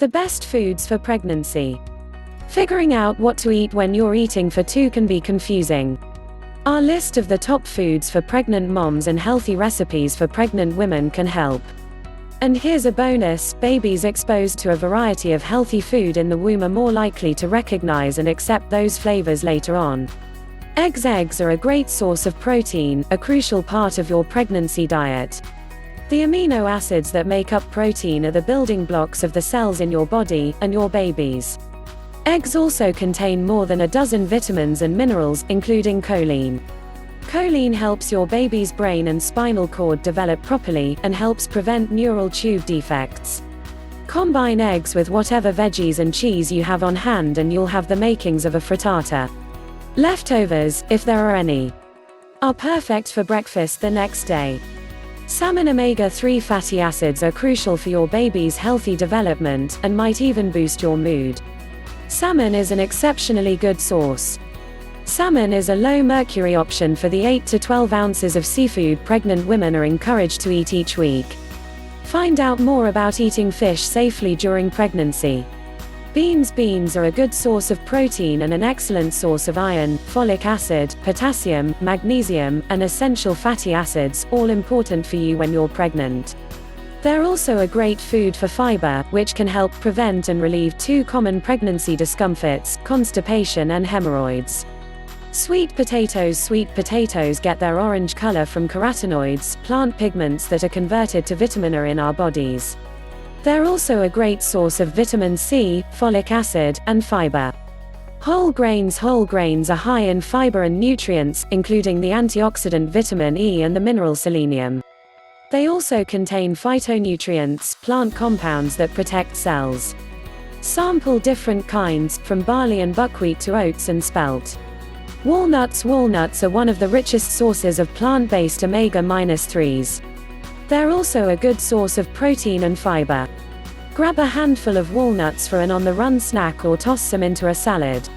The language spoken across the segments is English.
The best foods for pregnancy. Figuring out what to eat when you're eating for two can be confusing. Our list of the top foods for pregnant moms and healthy recipes for pregnant women can help. And here's a bonus: babies exposed to a variety of healthy food in the womb are more likely to recognize and accept those flavors later on. Eggs are a great source of protein, a crucial part of your pregnancy diet. The amino acids that make up protein are the building blocks of the cells in your body, and your baby's. Eggs also contain more than a dozen vitamins and minerals, including choline. Choline helps your baby's brain and spinal cord develop properly, and helps prevent neural tube defects. Combine eggs with whatever veggies and cheese you have on hand and you'll have the makings of a frittata. Leftovers, if there are any, are perfect for breakfast the next day. Salmon omega-3 fatty acids are crucial for your baby's healthy development, and might even boost your mood. Salmon is an exceptionally good source. Salmon is a low-mercury option for the 8 to 12 ounces of seafood pregnant women are encouraged to eat each week. Find out more about eating fish safely during pregnancy. Beans are a good source of protein and an excellent source of iron, folic acid, potassium, magnesium, and essential fatty acids, all important for you when you're pregnant. They're also a great food for fiber, which can help prevent and relieve two common pregnancy discomforts: constipation and hemorrhoids. Sweet potatoes get their orange color from carotenoids, plant pigments that are converted to vitamin A in our bodies. They're also a great source of vitamin C, folic acid, and fiber. Whole grains are high in fiber and nutrients, including the antioxidant vitamin E and the mineral selenium. They also contain phytonutrients, plant compounds that protect cells. Sample different kinds, from barley and buckwheat to oats and spelt. Walnuts are one of the richest sources of plant-based omega-3s. They're also a good source of protein and fiber. Grab a handful of walnuts for an on-the-run snack or toss some into a salad.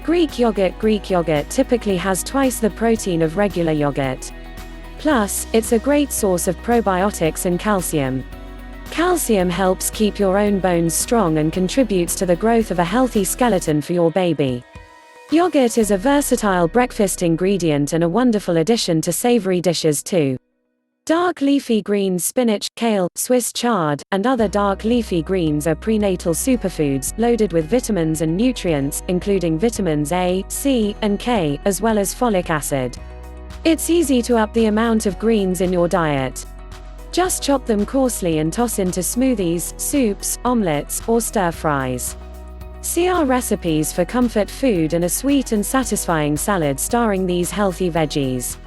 Greek yogurt typically has twice the protein of regular yogurt. Plus, it's a great source of probiotics and calcium. Calcium helps keep your own bones strong and contributes to the growth of a healthy skeleton for your baby. Yogurt is a versatile breakfast ingredient and a wonderful addition to savory dishes too. Dark leafy greens, spinach, kale, Swiss chard, and other dark leafy greens are prenatal superfoods, loaded with vitamins and nutrients, including vitamins A, C, and K, as well as folic acid. It's easy to up the amount of greens in your diet. Just chop them coarsely and toss into smoothies, soups, omelets, or stir-fries. See our recipes for comfort food and a sweet and satisfying salad starring these healthy veggies.